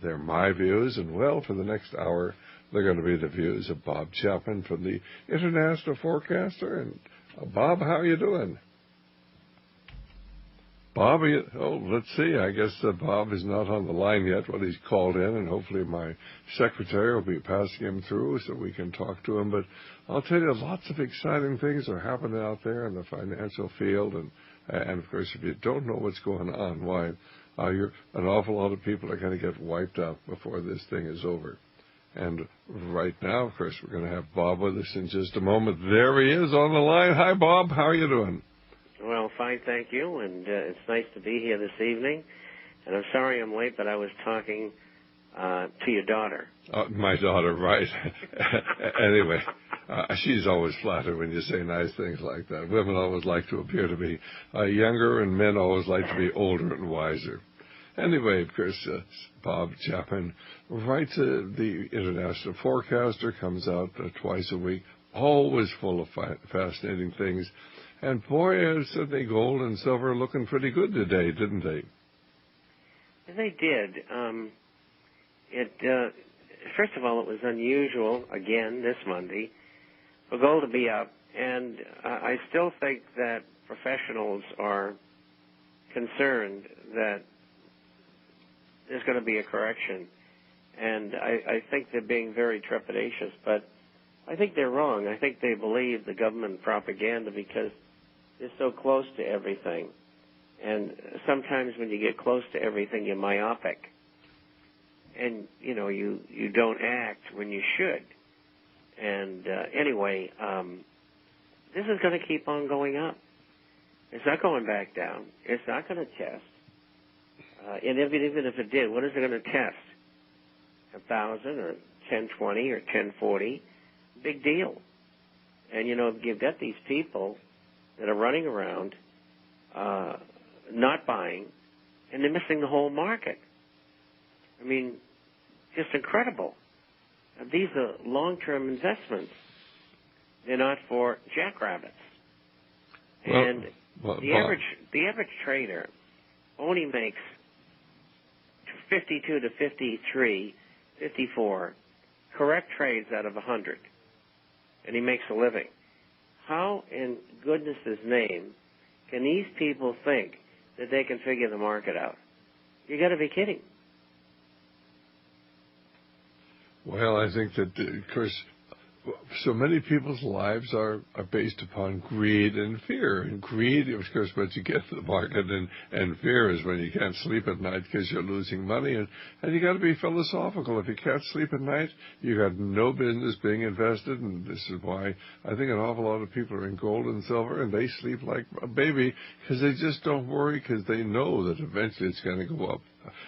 They're my views, and, well, for the next hour, they're going to be the views of Bob Chapman from the International Forecaster. And, Bob, how are you doing? Bob, let's see. I guess Bob is not on the line yet. Well, he's called in, and hopefully my secretary will be passing him through so we can talk to him. But I'll tell you, lots of exciting things are happening out there in the financial field. And of course, if you don't know what's going on, why, an awful lot of people are going to get wiped out before this thing is over. And right now, of course, we're going to have Bob with us in just a moment. There he is on the line. Hi, Bob. How are you doing? Well, fine, thank you, and it's nice to be here this evening. And I'm sorry I'm late, but I was talking to your daughter. My daughter, right. Anyway, she's always flattered when you say nice things like that. Women always like to appear to be younger, and men always like to be older and wiser. Anyway, of course, Bob Chapman writes the International Forecaster, comes out twice a week, always full of fascinating things. And boy, said they gold and silver looking pretty good today, didn't they? They did. First of all, it was unusual, again, this Monday, for gold to be up. And I still think that professionals are concerned that there's going to be a correction. And I think they're being very trepidatious. But I think they're wrong. I think they believe the government propaganda because they're so close to everything. And sometimes when you get close to everything, you're myopic. And, you don't act when you should. And anyway, this is going to keep on going up. It's not going back down. It's not going to test. And even if it did, what is it going to test? 1,000 or 1020 or 1040? Big deal. And, you've got these people that are running around not buying, and they're missing the whole market. I mean, just incredible. These are long-term investments. They're not for jackrabbits. And the average trader only makes 52 to 53, 54 correct trades out of 100, and he makes a living. How in goodness' name can these people think that they can figure the market out? You got to be kidding. Well, I think that, of course, so many people's lives are based upon greed and fear. And greed, of course, what you get in the market, and fear is when you can't sleep at night because you're losing money. And you got to be philosophical. If you can't sleep at night, you got no business being invested. And this is why I think an awful lot of people are in gold and silver, and they sleep like a baby because they just don't worry because they know that eventually it's going to go up.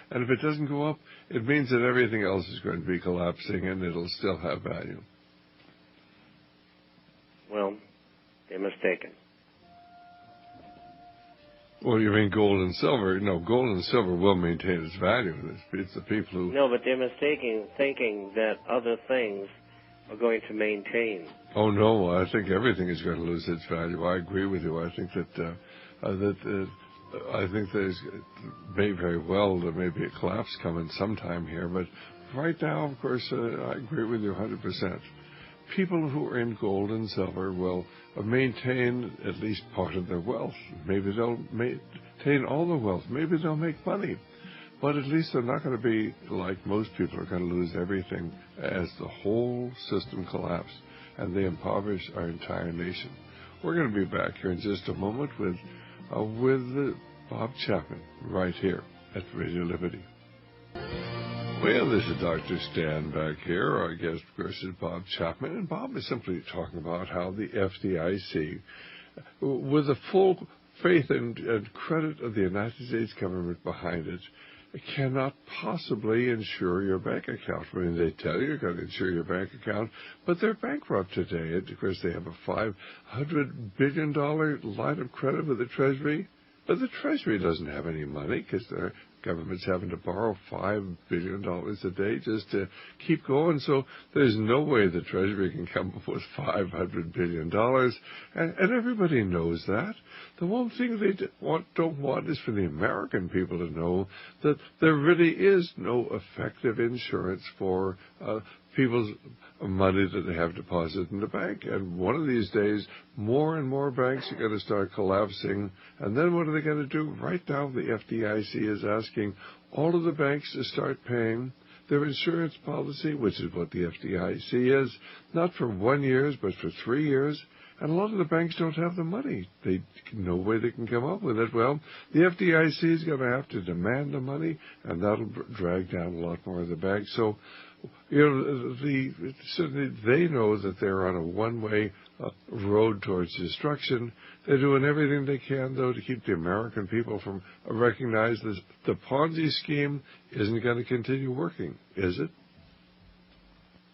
And if it doesn't go up, it means that everything else is going to be collapsing and it'll still have value. Well, they're mistaken. Well, you mean gold and silver? No, gold and silver will maintain its value. It's the people who... No, but they're mistaken, thinking that other things are going to maintain. Oh, no, I think everything is going to lose its value. I agree with you. I think that I think there's may very well there may be a collapse coming sometime here, but right now, of course, I agree with you 100%. People who are in gold and silver will maintain at least part of their wealth. Maybe they'll maintain all the wealth. Maybe they'll make money. But at least they're not going to be like most people are going to lose everything as the whole system collapses and they impoverish our entire nation. We're going to be back here in just a moment with Bob Chapman right here at Radio Liberty. Well, this is Dr. Stan back here. Our guest, of course, is Bob Chapman. And Bob is simply talking about how the FDIC, with the full faith and credit of the United States government behind it, cannot possibly insure your bank account. I mean, they tell you you're going to insure your bank account, but they're bankrupt today. And of course, they have a $500 billion line of credit with the Treasury. But the Treasury doesn't have any money because they're government's having to borrow $5 billion a day just to keep going. So there's no way the Treasury can come up with $500 billion. And everybody knows that. The one thing they don't want is for the American people to know that there really is no effective insurance for people's money that they have deposited in the bank. And one of these days, more and more banks are going to start collapsing. And then what are they going to do? Right now, the FDIC is asking all of the banks to start paying their insurance policy, which is what the FDIC is, not for 1 year, but for 3 years. And a lot of the banks don't have the money. They no way they can come up with it. Well, the FDIC is going to have to demand the money, and that'll drag down a lot more of the banks. So, certainly they know that they're on a one-way road towards destruction. They're doing everything they can, though, to keep the American people from recognize that the Ponzi scheme isn't going to continue working, is it?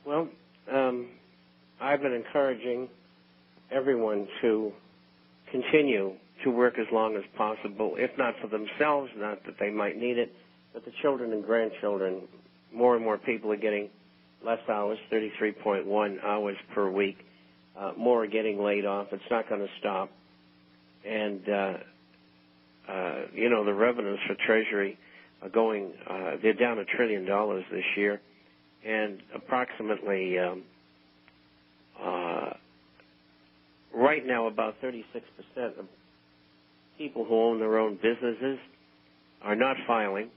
Well, I've been encouraging everyone to continue to work as long as possible, if not for themselves, not that they might need it, but the children and grandchildren. More and more people are getting less hours, 33.1 hours per week. More are getting laid off. It's not going to stop. And, the revenues for Treasury are going, they're down $1 trillion this year. And approximately, right now, about 36% of people who own their own businesses are not filing.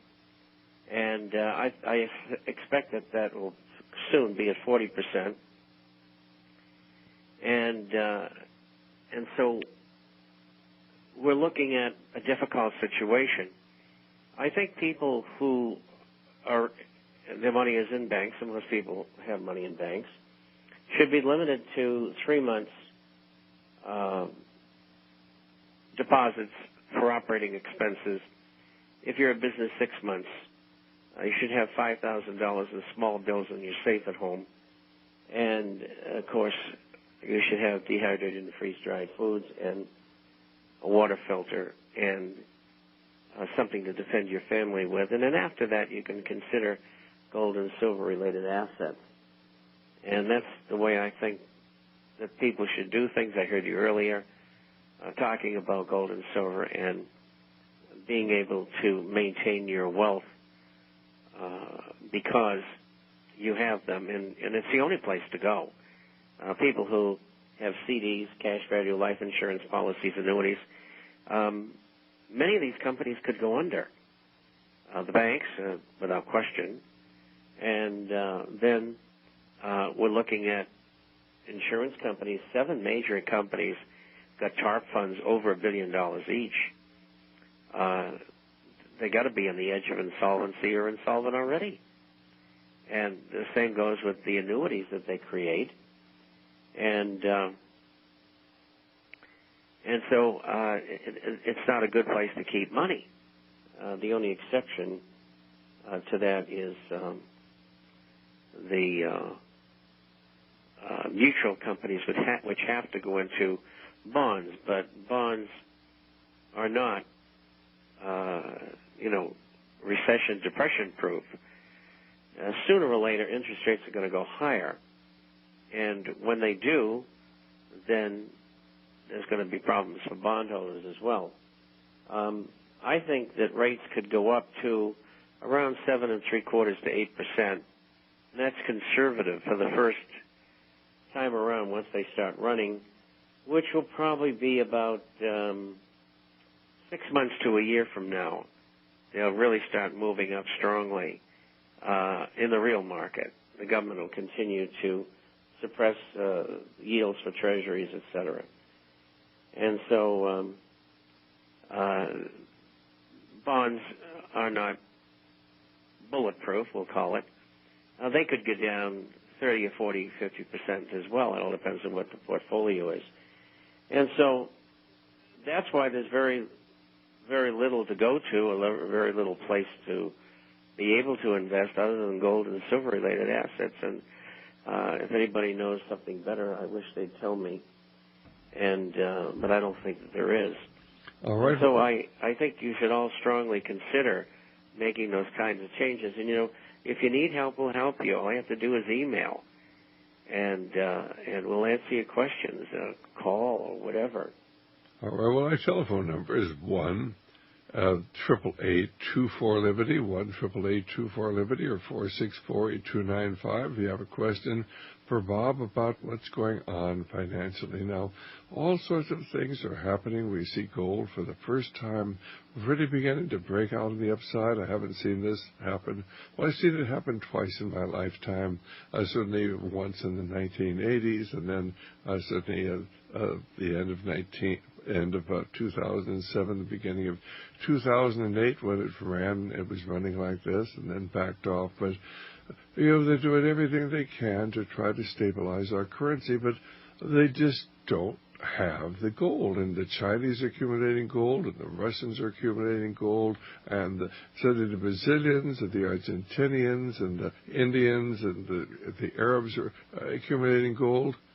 And I expect that will soon be at 40%. And so we're looking at a difficult situation. I think people who their money is in banks, and most people have money in banks, should be limited to 3 months deposits for operating expenses. If you're a business, 6 months. You should have $5,000 in small bills in your safe at home. And, of course, you should have dehydrated and freeze-dried foods and a water filter and something to defend your family with. And then after that, you can consider gold and silver-related assets. And that's the way I think that people should do things. I heard you earlier talking about gold and silver and being able to maintain your wealth because you have them, and it's the only place to go. People who have CDs, cash value life insurance policies, annuities, many of these companies could go under. The banks, without question. And then we're looking at insurance companies. 7 major companies got TARP funds over $1 billion each. They got to be on the edge of insolvency or insolvent already. And the same goes with the annuities that they create. And so it's not a good place to keep money. The only exception to that is the mutual companies which have to go into bonds, but bonds are not, recession, depression proof. Sooner or later, interest rates are going to go higher. And when they do, then there's going to be problems for bondholders as well. I think that rates could go up to around 7.75% to 8%. And that's conservative for the first time around once they start running, which will probably be about 6 months to a year from now. They'll really start moving up strongly in the real market. The government will continue to suppress yields for treasuries, et cetera. And so bonds are not bulletproof, we'll call it. They could get down 30 or 40, 50% as well. It all depends on what the portfolio is. And so that's why there's very, very little to go to, or very little place to be able to invest other than gold and silver-related assets. And if anybody knows something better, I wish they'd tell me. And but I don't think that there is. All right. So I think you should all strongly consider making those kinds of changes. And, if you need help, we'll help you. All you have to do is email, and we'll answer your questions, call or whatever. All right, well, our telephone number is 1-888-24-LIBERTY, 1-888-24-LIBERTY, or 464-8295. If you have a question for Bob about what's going on financially. Now, all sorts of things are happening. We see gold for the first time really beginning to break out on the upside. I haven't seen this happen. Well, I've seen it happen twice in my lifetime, certainly once in the 1980s, and then certainly at the end of 2007, the beginning of 2008, when it was running like this and then backed off. But, they're doing everything they can to try to stabilize our currency, but they just don't have the gold. And the Chinese are accumulating gold, and the Russians are accumulating gold, and certainly the Brazilians and the Argentinians and the Indians and the Arabs are accumulating gold.